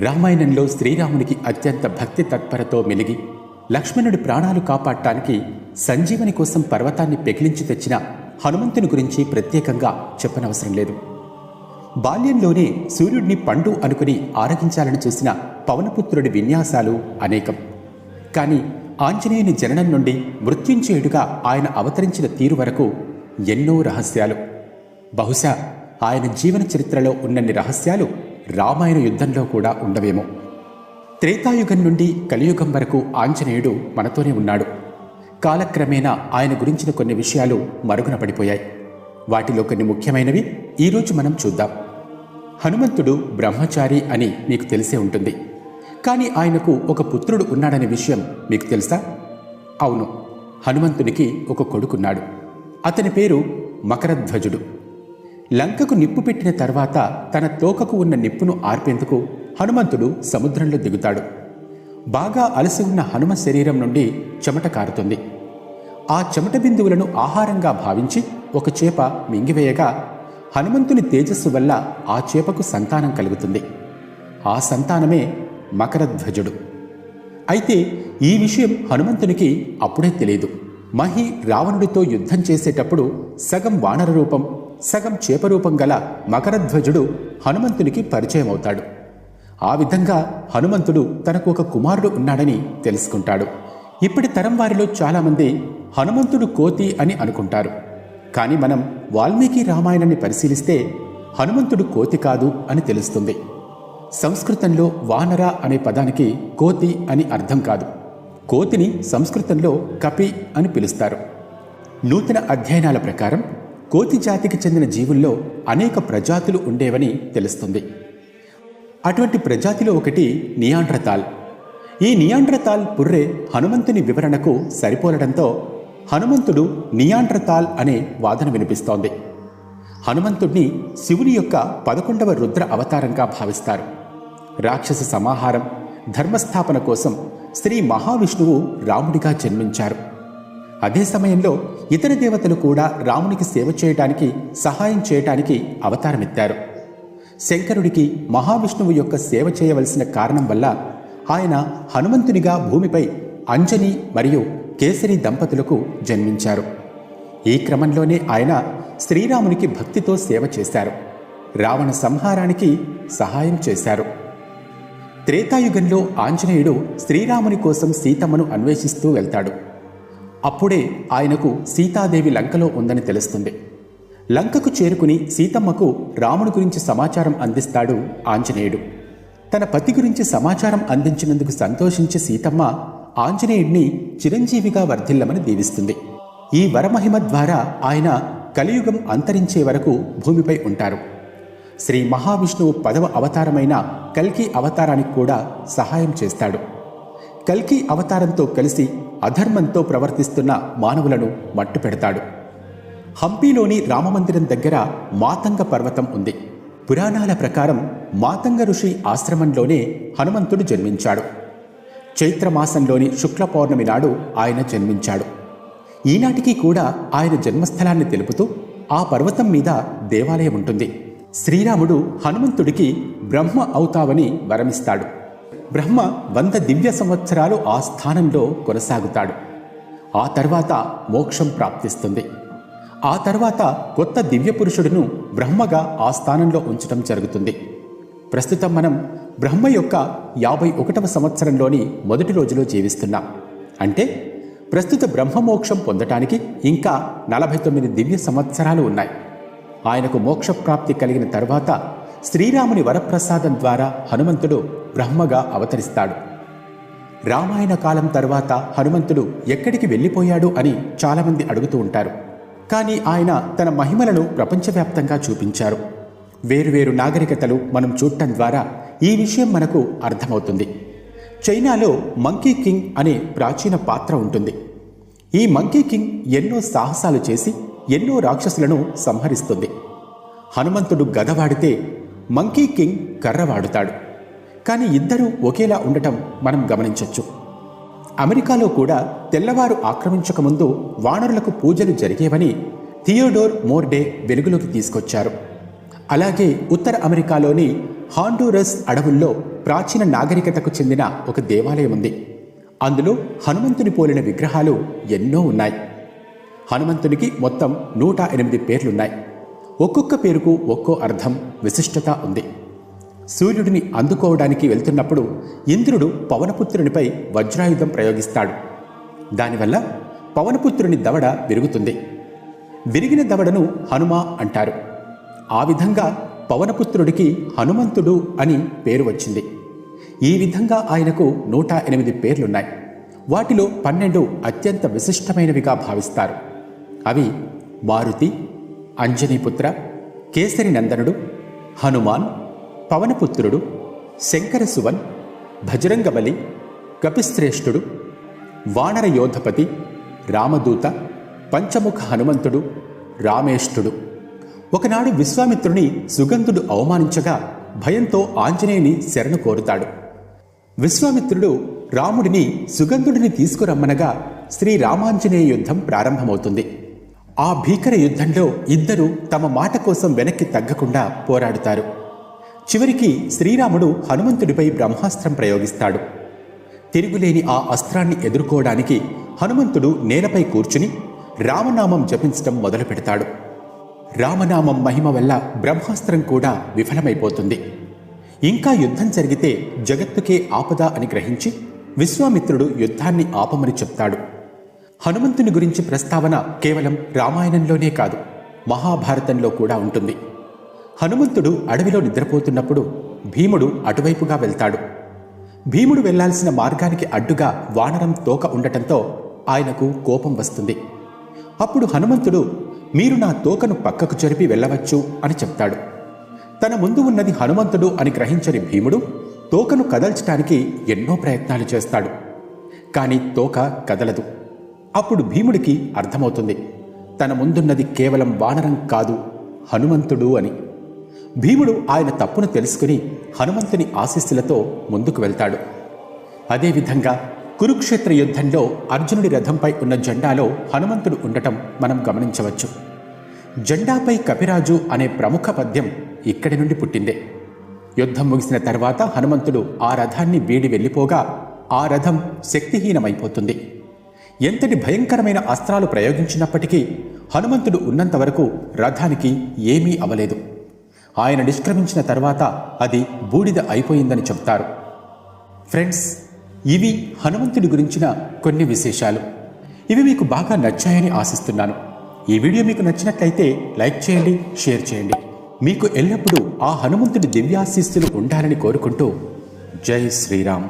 రామాయణంలో శ్రీరామునికి అత్యంత భక్తి తత్పరతో మెలిగి లక్ష్మణుడి ప్రాణాలు కాపాడటానికి సంజీవని కోసం పర్వతాన్ని పెకిలించి తెచ్చిన హనుమంతుని గురించి ప్రత్యేకంగా చెప్పనవసరం లేదు. బాల్యంలోనే సూర్యుడిని పండు అనుకుని ఆరగించాలని చూసిన పవనపుత్రుడి విన్యాసాలు అనేకం. కానీ ఆంజనేయుని జననం నుండి మృత్యుంజయుడిగా ఆయన అవతరించిన తీరు వరకు ఎన్నో రహస్యాలు. బహుశా ఆయన జీవన చరిత్రలో ఉన్నన్ని రహస్యాలు రామాయణ యుద్ధంలో కూడా ఉండవేమో. త్రేతాయుగం నుండి కలియుగం వరకు ఆంజనేయుడు మనతోనే ఉన్నాడు. కాలక్రమేణా ఆయన గురించిన కొన్ని విషయాలు మరుగున పడిపోయాయి. వాటిలో కొన్ని ముఖ్యమైనవి ఈరోజు మనం చూద్దాం. హనుమంతుడు బ్రహ్మచారి అని మీకు తెలిసే ఉంటుంది. కానీ ఆయనకు ఒక పుత్రుడు ఉన్నాడనే విషయం మీకు తెలుసా? అవును, హనుమంతునికి ఒక కొడుకున్నాడు. అతని పేరు మకరధ్వజుడు. లంకకు నిప్పు పెట్టిన తర్వాత తన తోకకు ఉన్న నిప్పును ఆర్పేందుకు హనుమంతుడు సముద్రంలో దిగుతాడు. బాగా అలసి ఉన్న హనుమ శరీరం నుండి చెమట కారుతుంది. ఆ చెమట బిందువులను ఆహారంగా భావించి ఒక చేప మింగివేయగా హనుమంతుని తేజస్సు వల్ల ఆ చేపకు సంతానం కలుగుతుంది. ఆ సంతానమే మకరధ్వజుడు. అయితే ఈ విషయం హనుమంతునికి అప్పుడే తెలియదు. మహి రావణుడితో యుద్ధం చేసేటప్పుడు సగం వానర రూపం, సగం చేపరూపం గల మకరధ్వజుడు హనుమంతునికి పరిచయం అవుతాడు. ఆ విధంగా హనుమంతుడు తనకు ఒక కుమారుడు ఉన్నాడని తెలుసుకుంటాడు. ఇప్పటి తరం వారిలో చాలామంది హనుమంతుడు కోతి అని అనుకుంటారు. కానీ మనం వాల్మీకి రామాయణాన్ని పరిశీలిస్తే హనుమంతుడు కోతి కాదు అని తెలుస్తుంది. సంస్కృతంలో వానర అనే పదానికి కోతి అని అర్థం కాదు. కోతిని సంస్కృతంలో కపి అని పిలుస్తారు. నూతన అధ్యయనాల ప్రకారం కోతి జాతికి చెందిన జీవుల్లో అనేక ప్రజాతులు ఉండేవని తెలుస్తుంది. అటువంటి ప్రజాతిలో ఒకటి నియాండ్రతాల్. ఈ నియాండ్రతాల్ పుర్రె హనుమంతుని వివరణకు సరిపోలడంతో హనుమంతుడు నియాండ్రతాల్ అనే వాదన వినిపిస్తోంది. హనుమంతుడిని శివుని యొక్క 11వ రుద్ర అవతారంగా భావిస్తారు. రాక్షస సమాహారం, ధర్మస్థాపన కోసం శ్రీ మహావిష్ణువు రాముడిగా జన్మించారు. అదే సమయంలో ఇతర దేవతలు కూడా రామునికి సేవ చేయటానికి, సహాయం చేయటానికి అవతారమెత్తారు. శంకరుడికి మహావిష్ణువు యొక్క సేవ చేయవలసిన కారణం వల్ల ఆయన హనుమంతునిగా భూమిపై అంజని మరియు కేసరి దంపతులకు జన్మించారు. ఈ క్రమంలోనే ఆయన శ్రీరామునికి భక్తితో సేవ చేశారు. రావణ సంహారానికి సహాయం చేశారు. త్రేతాయుగంలో ఆంజనేయుడు శ్రీరాముని కోసం సీతమ్మను అన్వేషిస్తూ వెళ్తాడు. అప్పుడే ఆయనకు సీతాదేవి లంకలో ఉందని తెలుస్తుంది. లంకకు చేరుకుని సీతమ్మకు రాముని గురించి సమాచారం అందిస్తాడు ఆంజనేయుడు. తన పతి గురించి సమాచారం అందించినందుకు సంతోషించే సీతమ్మ ఆంజనేయుడిని చిరంజీవిగా వర్ధిల్లమని దీవిస్తుంది. ఈ వరమహిమ ద్వారా ఆయన కలియుగం అంతరించే వరకు భూమిపై ఉంటారు. శ్రీ మహావిష్ణువు 10వ అవతారమైన కల్కి అవతారానికి కూడా సహాయం చేస్తాడు. కల్కి అవతారంతో కలిసి అధర్మంతో ప్రవర్తిస్తున్న మానవులను మట్టు పెడతాడు. హంపీలోని రామమందిరం దగ్గర మాతంగ పర్వతం ఉంది. పురాణాల ప్రకారం మాతంగ ఋషి ఆశ్రమంలోనే హనుమంతుడు జన్మించాడు. చైత్రమాసంలోని శుక్ల పౌర్ణమి నాడు ఆయన జన్మించాడు. ఈనాటికి కూడా ఆయన జన్మస్థలాన్ని తెలుపుతూ ఆ పర్వతం మీద దేవాలయం ఉంటుంది. శ్రీరాముడు హనుమంతుడికి బ్రహ్మ అవుతావని వరమిస్తాడు. బ్రహ్మ 100 దివ్య సంవత్సరాలు ఆ స్థానంలో కొనసాగుతాడు. ఆ తర్వాత మోక్షం ప్రాప్తిస్తుంది. ఆ తర్వాత కొత్త దివ్య పురుషుడును బ్రహ్మగా ఆ స్థానంలో ఉంచడం జరుగుతుంది. ప్రస్తుతం మనం బ్రహ్మ యొక్క 51వ సంవత్సరంలోని మొదటి రోజులో జీవిస్తున్నాం. అంటే ప్రస్తుత బ్రహ్మమోక్షం పొందటానికి ఇంకా 49 దివ్య సంవత్సరాలు ఉన్నాయి. ఆయనకు మోక్షప్రాప్తి కలిగిన తర్వాత శ్రీరాముని వరప్రసాదం ద్వారా హనుమంతుడు బ్రహ్మగా అవతరిస్తాడు. రామాయణ కాలం తర్వాత హనుమంతుడు ఎక్కడికి వెళ్ళిపోయాడు అని చాలామంది అడుగుతూ ఉంటారు. కానీ ఆయన తన మహిమలను ప్రపంచవ్యాప్తంగా చూపించారు. వేరువేరు నాగరికతలు మనం చూడటం ద్వారా ఈ విషయం మనకు అర్థమవుతుంది. చైనాలో మంకీ కింగ్ అనే ప్రాచీన పాత్ర ఉంటుంది. ఈ మంకీ కింగ్ ఎన్నో సాహసాలు చేసి ఎన్నో రాక్షసులను సంహరిస్తుంది. హనుమంతుడు గద వాడితే మంకీ కింగ్ కర్ర వాడుతాడు. కానీ ఇద్దరూ ఒకేలా ఉండటం మనం గమనించవచ్చు. అమెరికాలో కూడా తెల్లవారు ఆక్రమించకముందు వానరులకు పూజలు జరిగేవని థియోడోర్ మోర్డే వెలుగులోకి తీసుకొచ్చారు. అలాగే ఉత్తర అమెరికాలోని హాండూరస్ అడవుల్లో ప్రాచీన నాగరికతకు చెందిన ఒక దేవాలయం ఉంది. అందులో హనుమంతుని పోలిన విగ్రహాలు ఎన్నో ఉన్నాయి. హనుమంతునికి మొత్తం 108 పేర్లున్నాయి. ఒక్కొక్క పేరుకు ఒక్కో అర్థం, విశిష్టత ఉంది. సూర్యుడిని అందుకోవడానికి వెళ్తున్నప్పుడు ఇంద్రుడు పవనపుత్రునిపై వజ్రాయుధం ప్రయోగిస్తాడు. దానివల్ల పవనపుత్రుని దవడ విరుగుతుంది. విరిగిన దవడను హనుమ అంటారు. ఆ విధంగా పవనపుత్రుడికి హనుమంతుడు అని పేరు వచ్చింది. ఈ విధంగా ఆయనకు 108 పేర్లున్నాయి. వాటిలో 12 అత్యంత విశిష్టమైనవిగా భావిస్తారు. అవి మారుతి, అంజనీపుత్ర, కేసరి నందనుడు, హనుమాన్, పవనపుత్రుడు, శంకరసువన్, భజరంగబలి, కపిశ్రేష్ఠుడు, వానర యోధపతి, రామదూత, పంచముఖ హనుమంతుడు, రామేష్ఠుడు. ఒకనాడు విశ్వామిత్రుని సుగంధుడు అవమానించగా భయంతో ఆంజనేయుని శరణు కోరుతాడు. విశ్వామిత్రుడు రాముడిని సుగంధుడిని తీసుకురమ్మనగా శ్రీరామాంజనేయ యుద్ధం ప్రారంభమవుతుంది. ఆ భీకర యుద్ధంలో ఇద్దరూ తమ మాట కోసం వెనక్కి తగ్గకుండా పోరాడుతారు. చివరికి శ్రీరాముడు హనుమంతుడిపై బ్రహ్మాస్త్రం ప్రయోగిస్తాడు. తిరుగులేని ఆ అస్త్రాన్ని ఎదుర్కోవడానికి హనుమంతుడు నేలపై కూర్చుని రామనామం జపించడం మొదలు పెడతాడు. రామనామం మహిమ వల్ల బ్రహ్మాస్త్రం కూడా విఫలమైపోతుంది. ఇంకా యుద్ధం జరిగితే జగత్తుకే ఆపద అని గ్రహించి విశ్వామిత్రుడు యుద్ధాన్ని ఆపమని చెప్తాడు. హనుమంతుని గురించి ప్రస్తావన కేవలం రామాయణంలోనే కాదు, మహాభారతంలో కూడా ఉంటుంది. హనుమంతుడు అడవిలో నిద్రపోతున్నప్పుడు భీముడు అటువైపుగా వెళ్తాడు. భీముడు వెళ్లాల్సిన మార్గానికి అడ్డుగా వానరం తోక ఉండటంతో ఆయనకు కోపం వస్తుంది. అప్పుడు హనుమంతుడు, మీరు నా తోకను పక్కకు జరిపి వెళ్ళవచ్చు అని చెప్తాడు. తన ముందు ఉన్నది హనుమంతుడు అని గ్రహించని భీముడు తోకను కదల్చడానికి ఎన్నో ప్రయత్నాలు చేస్తాడు. కానీ తోక కదలదు. అప్పుడు భీముడికి అర్థమవుతుంది తన ముందున్నది కేవలం వానరం కాదు, హనుమంతుడు అని. భీముడు ఆయన తప్పును తెలుసుకుని హనుమంతుని ఆశీస్సులతో ముందుకు వెళ్తాడు. అదేవిధంగా కురుక్షేత్ర యుద్ధంలో అర్జునుడి రథంపై ఉన్న జెండాలో హనుమంతుడు ఉండటం మనం గమనించవచ్చు. జెండాపై కపిరాజు అనే ప్రముఖ పద్యం ఇక్కడి నుండి పుట్టిందే. యుద్ధం ముగిసిన తర్వాత హనుమంతుడు ఆ రథాన్ని వీడి వెళ్ళిపోగా ఆ రథం శక్తిహీనమైపోతుంది. ఎంతటి భయంకరమైన అస్త్రాలు ప్రయోగించినప్పటికీ హనుమంతుడు ఉన్నంత వరకు రథానికి ఏమీ అవలేదు. ఆయన నిష్క్రమించిన తర్వాత అది బూడిద అయిపోయిందని చెప్తారు. ఫ్రెండ్స్, ఇవి హనుమంతుడి గురించిన కొన్ని విశేషాలు. ఇవి మీకు బాగా నచ్చాయని ఆశిస్తున్నాను. ఈ వీడియో మీకు నచ్చినట్లయితే లైక్ చేయండి, షేర్ చేయండి. మీకు ఎల్లప్పుడూ ఆ హనుమంతుడి దివ్యాశీస్సులు ఉండాలని కోరుకుంటూ జై శ్రీరామ్.